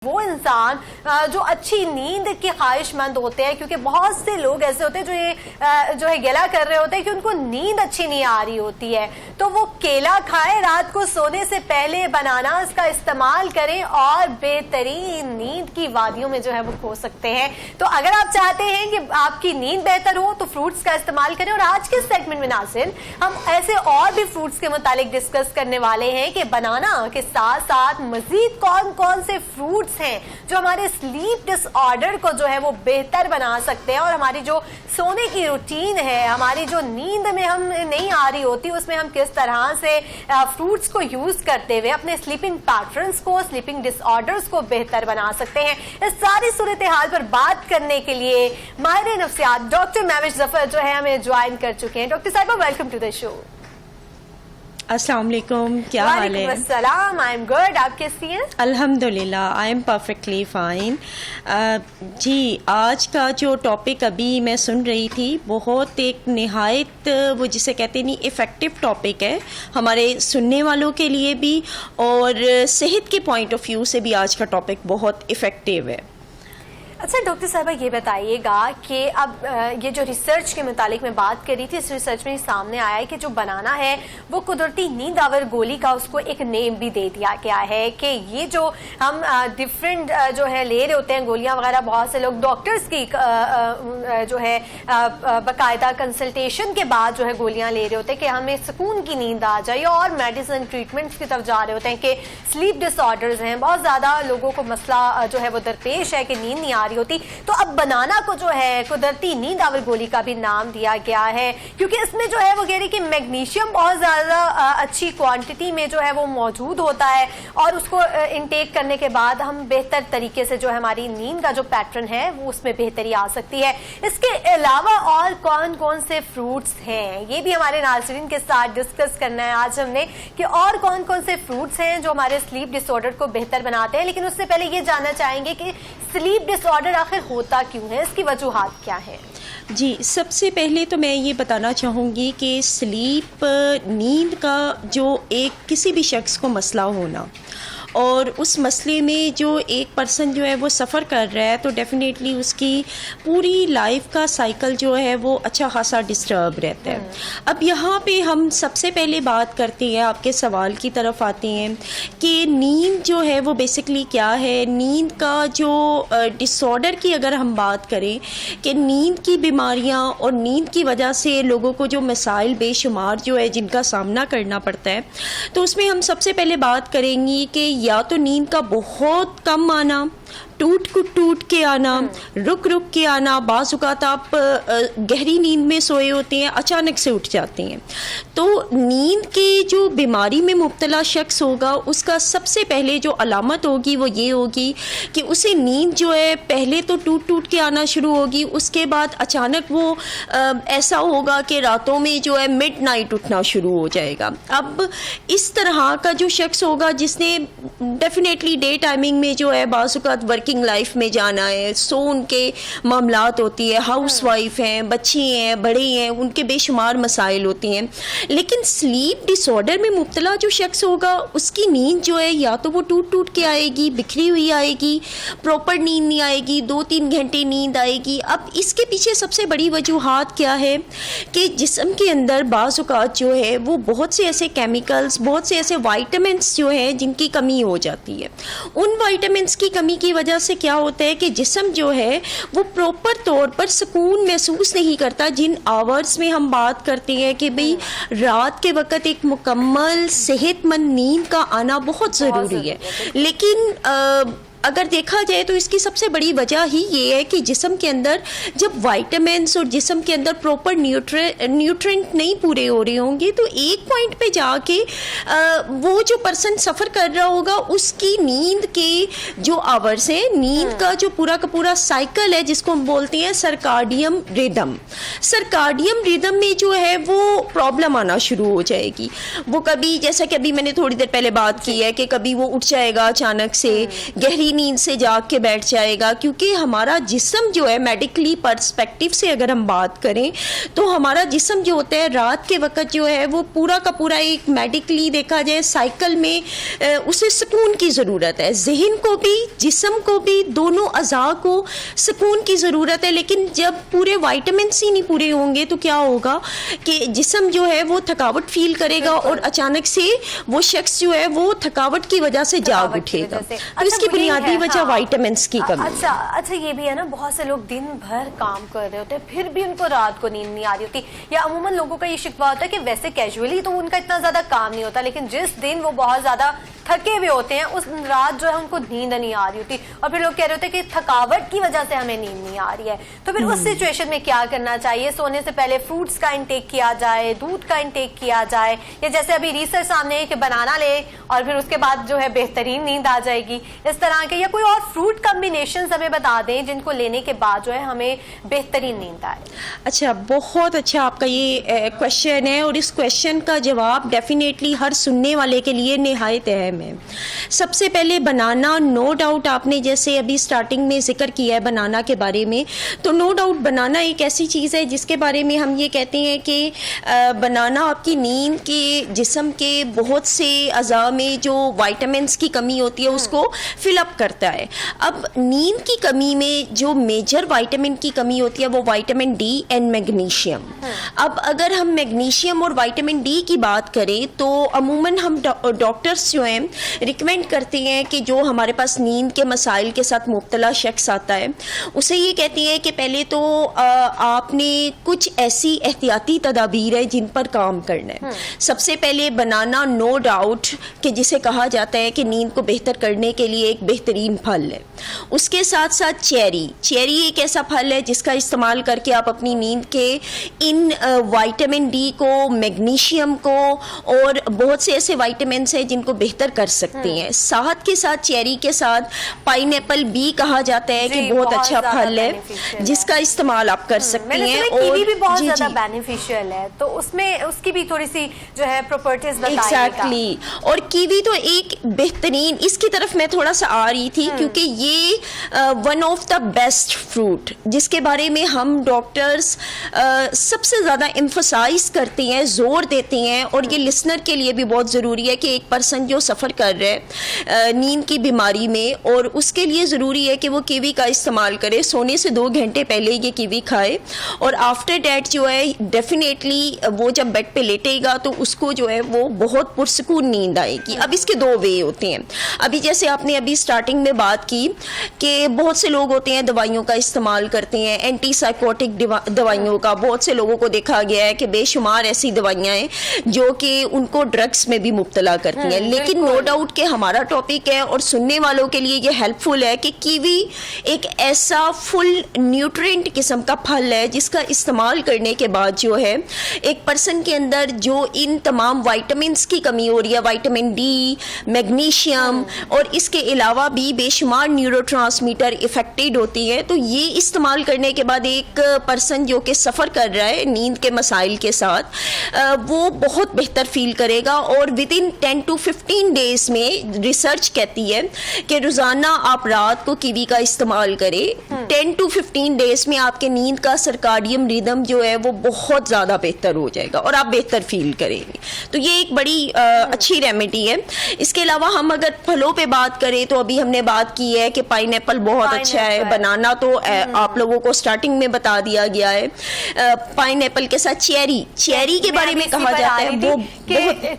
وہ انسان جو اچھی نیند کے خواہش مند ہوتے ہیں، کیونکہ بہت سے لوگ ایسے ہوتے ہیں جو یہ گلا کر رہے ہوتے ہیں کہ ان کو نیند اچھی نہیں آ رہی ہوتی ہے، تو وہ کیلا کھائیں، رات کو سونے سے پہلے بناناز کا استعمال کریں اور بہترین نیند کی وادیوں میں جو ہے وہ کھو سکتے ہیں۔ تو اگر آپ چاہتے ہیں کہ آپ کی نیند بہتر ہو تو فروٹس کا استعمال کریں، اور آج کے سیگمنٹ میں ناظرین ہم ایسے اور بھی فروٹس کے متعلق ڈسکس کرنے والے ہیں کہ بنانا کے ساتھ ساتھ مزید کون کون سے فروٹس ہیں جو ہمارے سلیپ ڈس آرڈر کو جو ہے وہ بہتر بنا سکتے ہیں، اور ہماری جو سونے کی روٹین ہے، ہماری جو نیند میں ہم نہیں آ رہی ہوتی، اس میں ہم کس طرح سے فروٹس کو یوز کرتے ہوئے اپنے سلیپنگ پیٹرنز کو، سلیپنگ ڈس آرڈرز کو بہتر بنا سکتے ہیں۔ اس ساری صورتحال پر بات کرنے کے لیے ماہر نفسیات ڈاکٹر مہوش ظفر جو ہے ہمیں جوائن کر چکے ہیں۔ ڈاکٹر صاحبہ ویلکم ٹو دا شو۔ السلام علیکم، کیا حال ہے؟ وعلیکم السلام، آئی ایم گڈ، آپ کیسی ہیں؟ الحمدللہ آئی ایم پرفیکٹلی فائن۔ جی، آج کا جو ٹاپک ابھی میں سن رہی تھی بہت ایک نہایت وہ جسے کہتے نہیں افیکٹو ٹاپک ہے ہمارے سننے والوں کے لیے بھی، اور صحت کے پوائنٹ آف ویو سے بھی آج کا ٹاپک بہت افیکٹو ہے۔ اچھا ڈاکٹر صاحبہ یہ بتائیے گا کہ اب یہ جو ریسرچ کے متعلق میں بات کر رہی تھی، اس ریسرچ میں سامنے آیا ہے کہ جو بنانا ہے وہ قدرتی نیند آور گولی کا اس کو ایک نیم بھی دے دیا گیا ہے کہ یہ جو ہم ڈفرینٹ جو ہے لے رہے ہوتے ہیں گولیاں وغیرہ، بہت سے لوگ ڈاکٹرز کی جو ہے باقاعدہ کنسلٹیشن کے بعد جو ہے گولیاں لے رہے ہوتے ہیں کہ ہمیں سکون کی نیند آ جائے، اور میڈیسن ٹریٹمنٹس کی طرف جا رہے ہوتے ہیں کہ سلیپ ڈس آرڈرز ہیں، بہت زیادہ لوگوں کو مسئلہ جو ہے وہ درپیش ہے کہ نیند نہیں آ رہی ہوتی۔ تو اب بنانا کو جو ہے قدرتی نیند آور گولی کا بھی نام دیا گیا ہے، کیونکہ اس میں جو ہے وہ کہہ رہی کہ میگنیشیم بہت زیادہ اچھی کوانٹٹی میں جو ہے وہ موجود ہوتا ہے، اور اس کو انٹیک کرنے کے بعد ہم بہتر طریقے سے جو ہماری نیند کا جو پیٹرن ہے وہ اس میں بہتری آ سکتی ہے۔ اس کے علاوہ اور کون کون سے فروٹس ہیں یہ بھی ہمارے ناظرین کے ساتھ ڈسکس کرنا ہے آج ہم نے، کہ اور کون کون سے فروٹس ہیں جو ہمارے سلیپ ڈس آرڈر کو بہتر بناتے ہیں۔ لیکن اس سے پہلے یہ جاننا چاہیں گے کہ سلیپ ڈس آرڈر آخر ہوتا کیوں ہے، اس کی وجوہات کیا ہے؟ جی، سب سے پہلے تو میں یہ بتانا چاہوں گی کہ سلیپ نیند کا جو ایک کسی بھی شخص کو مسئلہ ہونا، اور اس مسئلے میں جو ایک پرسن جو ہے وہ سفر کر رہا ہے، تو ڈیفینیٹلی اس کی پوری لائف کا سائیکل جو ہے وہ اچھا خاصا ڈسٹرب رہتا ہے۔ اب یہاں پہ ہم سب سے پہلے بات کرتے ہیں، آپ کے سوال کی طرف آتے ہیں کہ نیند جو ہے وہ بیسکلی کیا ہے۔ نیند کا جو ڈس آرڈر کی اگر ہم بات کریں کہ نیند کی بیماریاں اور نیند کی وجہ سے لوگوں کو جو مسائل بے شمار جو ہے جن کا سامنا کرنا پڑتا ہے، تو اس میں ہم سب سے پہلے بات کریں گی کہ یا تو نیند کا بہت کم آنا، ٹوٹ کے آنا، رک کے آنا، بعض اوقات آپ گہری نیند میں سوئے ہوتے ہیں، اچانک سے اٹھ جاتے ہیں۔ تو نیند کی جو بیماری میں مبتلا شخص ہوگا، اس کا سب سے پہلے جو علامت ہوگی وہ یہ ہوگی کہ اسے نیند جو ہے پہلے تو ٹوٹ کے آنا شروع ہوگی، اس کے بعد اچانک وہ ایسا ہوگا کہ راتوں میں جو ہے مڈ نائٹ اٹھنا شروع ہو جائے گا۔ اب اس طرح کا جو شخص ہوگا جس نے ڈیفینیٹلی ڈے ٹائمنگ میں جو ہے بعض اوقات ورکنگ لائف میں جانا ہے، سو ان کے معاملات ہوتی ہے، ہاؤس وائف ہیں، بچے ہیں، بڑے ہیں، ان کے بے شمار مسائل ہوتی ہیں، لیکن سلیپ ڈس آرڈر میں مبتلا جو شخص ہوگا اس کی نیند جو ہے یا تو وہ ٹوٹ کے آئے گی، بکھری ہوئی آئے گی، پراپر نیند نہیں آئے گی، 2-3 گھنٹے نیند آئے گی۔ اب اس کے پیچھے سب سے بڑی وجوہات کیا ہے کہ جسم کے اندر بعض اوقات جو ہے وہ بہت سے ایسے کیمیکلز، بہت سے ایسے وائٹامنس جو ہیں جن کی کمی ہو جاتی ہے۔ ان وائٹامنس کی کمی کی وجہ سے کیا ہوتا ہے کہ جسم جو ہے وہ پراپر طور پر سکون محسوس نہیں کرتا۔ جن آورز میں ہم بات کرتے ہیں کہ بھئی رات کے وقت ایک مکمل صحت مند نیند کا آنا بہت ضروری ہے، لیکن اگر دیکھا جائے تو اس کی سب سے بڑی وجہ ہی یہ ہے کہ جسم کے اندر جب وائٹامنس اور جسم کے اندر پراپر نیوٹرینٹ نہیں پورے ہو رہے ہوں گے، تو ایک پوائنٹ پہ جا کے وہ جو پرسن سفر کر رہا ہوگا اس کی نیند کے جو آورز ہیں، نیند کا جو پورا کا پورا سائیکل ہے جس کو ہم بولتے ہیں سرکارڈیم ریدم میں جو ہے وہ پرابلم آنا شروع ہو جائے گی۔ وہ کبھی، جیسا کہ ابھی میں نے تھوڑی دیر پہلے بات کی ہے، کہ کبھی وہ اٹھ جائے گا اچانک سے، گہری گہری نیند سے جاگ کے بیٹھ جائے گا، کیونکہ ہمارا جسم جو ہے میڈیکلی پرسپیکٹیو سے اگر ہم بات کریں تو ہمارا جسم جو ہوتا ہے رات کے وقت جو ہے وہ پورا کا پورا ایک میڈیکلی دیکھا جائے سائیکل میں اسے سکون کی ضرورت ہے. ذہن کو بھی جسم کو بھی دونوں اعضاء کو سکون کی ضرورت ہے، لیکن جب پورے وائٹامنس ہی نہیں پورے ہوں گے تو کیا ہوگا کہ جسم جو ہے وہ تھکاوٹ فیل کرے گا اور اچانک سے وہ شخص جو ہے وہ تھکاوٹ کی وجہ سے جاگ اٹھے گا. تو اس کی بنیادی وجہ وائٹامنس کی کمی. اچھا یہ بھی ہے نا، بہت سے لوگ دن بھر کام کر رہے ہوتے ہیں پھر بھی ان کو رات کو نیند نہیں آ رہی ہوتی، یا عموماً لوگوں کا یہ شکوہ ہوتا ہے کہ ویسے کیجولی تو ان کا اتنا زیادہ کام نہیں ہوتا، لیکن جس دن وہ بہت زیادہ تھکے ہوئے ہوتے ہیں اس رات جو ہے ان کو نیند نہیں آ رہی ہوتی، اور پھر لوگ کہہ رہے ہوتے ہیں کہ تھکاوٹ کی وجہ سے ہمیں نیند نہیں آ رہی ہے. تو پھر اس سچویشن میں کیا کرنا چاہیے؟ سونے سے پہلے فروٹس کا انٹیک کیا جائے، دودھ کا انٹیک کیا جائے، یا جیسے ابھی ریسرچ سامنے ہے کہ بنانا لے اور پھر اس کے بعد جو ہے بہترین نیند آ جائے گی، اس طرح کے، یا کوئی اور فروٹ کمبینیشنز ہمیں بتا دیں جن کو لینے کے بعد جو ہے ہمیں بہترین نیند آئے. اچھا، بہت اچھا آپ کا یہ کوشچن ہے، اور اس کوشچن کا جواب ڈیفینیٹلی ہر سننے والے کے لیے نہایت اہم ہے. سب سے پہلے بنانا، نو ڈاؤٹ آپ نے جیسے ابھی سٹارٹنگ میں ذکر کیا ہے بنانا کے بارے میں، تو نو ڈاؤٹ بنانا ایک ایسی چیز ہے جس کے بارے میں ہم یہ کہتے ہیں کہ بنانا آپ کی نیند کے جسم کے بہت سے اعضاء میں جو وائٹامنس کی کمی ہوتی ہے اس کو فل اپ کرتا ہے. اب نیند کی کمی میں جو میجر وائٹامن کی کمی ہوتی ہے وہ وائٹامن ڈی اینڈ میگنیشیم. اب اگر ہم میگنیشیم اور وائٹامن ڈی کی بات کریں تو عموماً ہم ڈاکٹرس جو ہیں ریکمینڈ کرتے ہیں کہ جو ہمارے پاس نیند کے مسائل کے ساتھ مبتلا شخص آتا ہے اسے یہ کہتی ہیں کہ پہلے تو آپ نے کچھ ایسی احتیاطی تدابیر ہے جن پر کام کرنا ہے. سب سے پہلے بنانا نو ڈاؤٹ کہ جسے کہا جاتا ہے کہ نیند کو بہتر کرنے کے لیے ایک بہترین پھل ہے. اس کے ساتھ ساتھ چیری ایک ایسا پھل ہے جس کا استعمال کر کے آپ اپنی نیند کے ان وائٹامن ڈی کو، میگنیشیم کو اور بہت سے ایسے وائٹامنس ہیں جن کو بہتر کر سکتے ہیں. ساتھ کے ساتھ چیری کے ساتھ پائن ایپل بھی کہا جاتا ہے کہ بہت اچھا پھل ہے جس کا استعمال آپ کر سکتی ہیں. اور کیوی بھی بہت زیادہ بینیفیشل ہے، تو اس میں اس کی بھی تھوڑی سی جو ہے پراپرٹیز بتائیے گا. ایگزیکٹلی، اور کیوی تو ایک بہترین، اس کی طرف میں تھوڑا سا آ رہی تھی کیونکہ یہ one of the best fruit جس کے بارے میں ہم ڈاکٹرز سب سے زیادہ ایمفسائز کرتے ہیں، زور دیتے ہیں، اور یہ لسنر کے لیے بھی بہت ضروری ہے کہ ایک پرسن جو سفر کر رہے نیند کی بیماری میں، اور اس کے لیے ضروری ہے کہ وہ کیوی کا استعمال کرے. سونے سے 2 گھنٹے پہلے یہ کیوی کھائے، اور آفٹر ڈیٹ جو ہے ڈیفینیٹلی وہ جب بیڈ پہ لیٹے گا تو اس کو جو ہے وہ بہت پرسکون نیند آئے گی. اب اس کے 2 وے ہوتے ہیں. ابھی جیسے آپ نے ابھی سٹارٹنگ میں بات کی کہ بہت سے لوگ ہوتے ہیں دوائیوں کا استعمال کرتے ہیں، اینٹی سائیکوٹک دوائیوں کا. بہت سے لوگوں کو دیکھا گیا ہے کہ بے شمار ایسی دوائیاں ہیں جو کہ ان کو ڈرگس میں بھی مبتلا کرتی ہیں. لیکن نو ڈاؤٹ کہ ہمارا ٹاپک ہے اور سننے والوں کے لیے یہ ہیلپ فل ہے کہ کیوی ایک ایسا فل نیوٹرینٹ قسم کا پھل ہے جس کا استعمال کرنے کے بعد جو ہے ایک پرسن کے اندر جو ان تمام وائٹامنس کی کمی ہو رہی ہے، وائٹامن ڈی، میگنیشیم اور اس کے علاوہ بھی بے شمار نیورو ٹرانسمیٹر افیکٹڈ ہوتی ہے. تو یہ استعمال کرنے کے بعد ایک پرسن جو کہ سفر کر رہا ہے نیند کے مسائل کے ساتھ وہ بہت بہتر فیل کرے گا. اور ود ان 10 to 15 days میں ریسرچ کہتی ہے کہ روزانہ آپ رات کو کیوی کا استعمال کریں. 10 to 15 days میں آپ کے نیند کا سرکاڈیم ریدم جو ہے وہ بہت زیادہ بہتر ہو جائے گا اور آپ بہتر فیل کریں گے. تو یہ ایک بڑی اچھی ریمیڈی ہے. اس کے علاوہ ہم اگر پھلوں پہ بات کریں تو ابھی ہم نے بات کی ہے کہ پائن ایپل بہت اچھا ہے. بنانا تو آپ لوگوں کو سٹارٹنگ میں بتا دیا گیا ہے. پائن ایپل کے ساتھ چیری کے بارے میں کہا جاتا ہے وہ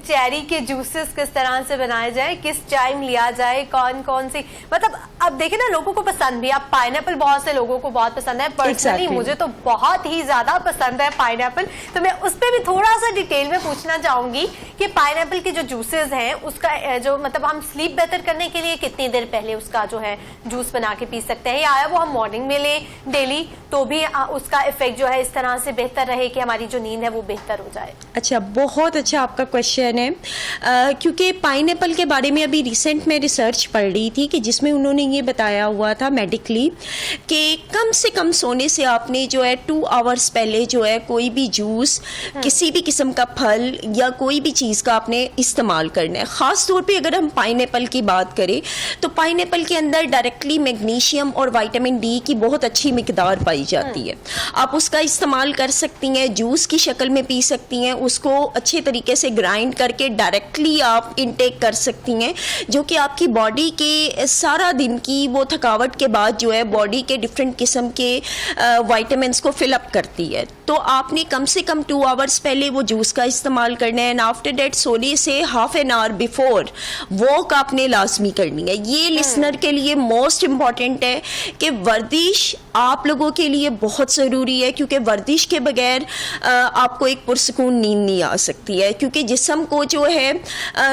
چیری کے جوسز کس طرح سے بنائے جائیں، کس ٹائم لیا جائے، کون سی، مطلب اب دیکھیں نا لوگوں کو پسند بھی. اب پائن ایپل بہت سے لوگوں کو بہت پسند ہے. پرسنلی مجھے تو بہت ہی زیادہ پسند ہے پائن ایپل. تو میں اس پہ بھی تھوڑا سا ڈیٹیل میں پوچھنا چاہوں گی کہ پائن ایپل کے جو جوسز ہیں اس کا جو مطلب ہم سلیپ بہتر کرنے کے لیے کتنی دیر پہلے اس کا جو ہے جوس بنا کے پی سکتے ہیں، یا وہ ہم مارننگ میں لیں ڈیلی تو بھی اس کا افیکٹ جو ہے اس طرح سے بہتر رہے کہ ہماری جو نیند ہے وہ بہتر ہو جائے. اچھا، بہت اچھا آپ کا کوشچن ہے. کیونکہ پائن ایپل کے بارے میں ابھی ریسنٹ میں ریسرچ پڑھ رہی تھی کہ جس میں انہوں نے یہ بتایا ہوا تھا میڈیکلی کہ کم سے کم سونے سے آپ نے جو ہے 2 آورس پہلے جو ہے کوئی بھی جوس کسی بھی قسم کا پھل یا کوئی بھی چیز کا آپ نے استعمال کرنا ہے. خاص طور پہ اگر ہم پائن ایپل کی بات کریں تو پائن ایپل کے اندر ڈائریکٹلی میگنیشیم اور وائٹامن ڈی کی بہت اچھی مقدار پائی جاتی ہے. آپ اس کا استعمال کر سکتی ہیں, جوس کی شکل میں پی سکتی ہیں, اس کو اچھے طریقے سے گرائنڈ کر کے ڈائریکٹلی آپ انٹیک کر سکتی ہیں, جو کہ آپ کی باڈی کے سارا دن کی وہ تھکاوٹ کے بعد جو ہے باڈی کے ڈفرینٹ قسم کے وائٹامنس کو فل اپ کرتی ہے. تو آپ نے کم سے کم 2 آورس پہلے وہ جوس کا استعمال کرنا ہے, اینڈ آفٹر دیٹ سونے سے half an hour before walk آپ نے لازمی کرنی ہے. یہ لسنر کے لیے موسٹ امپورٹنٹ ہے کہ ورزش آپ لوگوں کے لیے بہت ضروری ہے, کیونکہ ورزش کے بغیر آپ کو ایک پرسکون نیند نہیں آ سکتی ہے, کیونکہ جسم کو جو ہے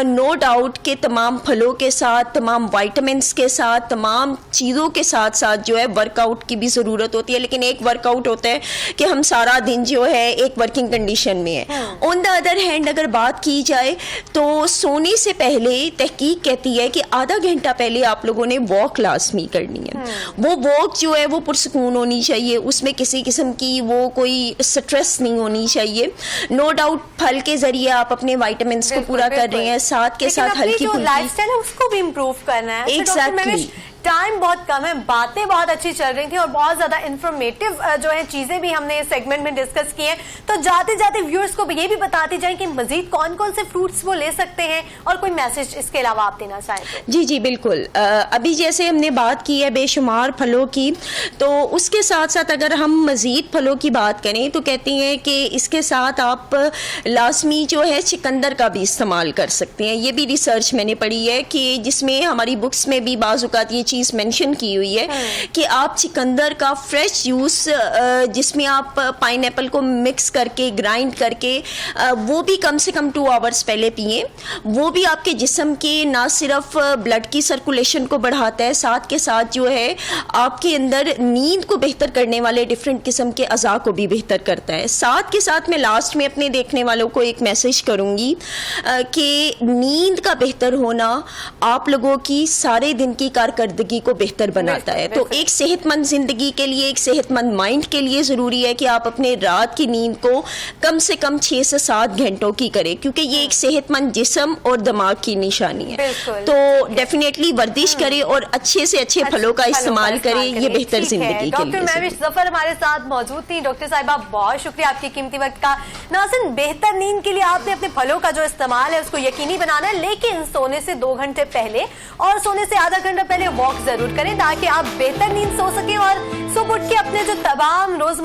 نو ڈاؤٹ کہ تمام پھلوں کے ساتھ, تمام وائٹامنس کے ساتھ, تمام چیزوں کے ساتھ ساتھ جو ہے ورک آؤٹ کی بھی ضرورت ہوتی ہے. لیکن ایک ورک آؤٹ ہوتا ہے کہ ہم سارا دن جو ہے ایک ورکنگ کنڈیشن میں ہے. آن دا ادر ہینڈ اگر بات کی جائے تو سونے سے پہلے تحقیق کہتی ہے کہ آدھا گھنٹہ پہلے آپ لوگوں نے واک لازمی کرنی ہے. وہ واک جو ہے وہ پرسکون ہونی چاہیے, اس میں کسی قسم کی وہ کوئی سٹریس نہیں ہونی چاہیے. نو ڈاؤٹ پھل کے ذریعے آپ اپنے وائٹامنس کو پورا کر رہے ہیں, ساتھ کے ساتھ ہلکی جو لائف اسٹائل ہے اس کو بھی امپروو کرنا ہے. ایگزیکٹلی. ٹائم بہت کم ہے, باتیں بہت اچھی چل رہی تھیں اور بہت زیادہ انفارمیٹو جو ہے چیزیں بھی ہم نے اس سیگمنٹ میں ڈسکس کی ہیں. تو جاتے جاتے ویورز کو یہ بھی بتاتے جائیں کہ مزید کون کون سے فروٹس وہ لے سکتے ہیں اور کوئی میسج اس کے علاوہ آپ دینا چاہیں تو. جی بالکل. ابھی جیسے ہم نے بات کی ہے بے شمار پھلوں کی, تو اس کے ساتھ ساتھ اگر ہم مزید پھلوں کی بات کریں تو کہتے ہیں کہ اس کے ساتھ آپ لازمی جو ہے چکندر کا بھی استعمال کر سکتے ہیں. یہ بھی ریسرچ میں نے پڑھی ہے کہ جس میں ہماری بکس میں بھی بعض اوقات یہ چیز مینشن کی ہوئی ہے کہ آپ چکندر کا فریش جوس جس میں آپ پائن ایپل کو مکس کر کے گرائنڈ کر کے وہ بھی کم سے کم 2 آورس پہلے پئیں. وہ بھی آپ کے جسم کے نہ صرف بلڈ کی سرکولیشن کو بڑھاتا ہے, ساتھ کے ساتھ جو ہے آپ کے اندر نیند کو بہتر کرنے والے ڈفرینٹ قسم کے اعضاء کو بھی بہتر کرتا ہے. ساتھ کے ساتھ میں لاسٹ میں اپنے دیکھنے والوں کو ایک میسج کروں گی کہ نیند کا بہتر ہونا آپ لوگوں کی سارے دن کی کارکردگی کو بہتر بناتا ہے. تو ایک صحت مند زندگی کے لیے, ایک صحت مند مائنڈ کے لیے ضروری ہے کہ آپ اپنے رات کی نیند کو کم سے کم 6 سے 7 گھنٹوں کی کریں, کیونکہ یہ ایک صحت مند جسم اور دماغ کی نشانی ہے. تو ڈیفینیٹلی ورزش کریں اور اچھے سے اچھے پھلوں کا استعمال کریں, یہ بہتر زندگی کے لیے. ڈاکٹر مہوش ظفر ہمارے ساتھ موجود تھی. ڈاکٹر صاحبہ بہت شکریہ آپ کی قیمتی وقت کا. ناظرین, بہتر نیند کے لیے آپ نے اپنے پھلوں کا جو استعمال ہے اس کو یقینی بنانا ہے, لیکن سونے سے 2 گھنٹے پہلے اور سونے سے آدھا گھنٹہ پہلے واک ضرور کریں تاکہ آپ بہتر نیند سو سکیں اور صبح اٹھ کے اپنے جو تمام روزمرہ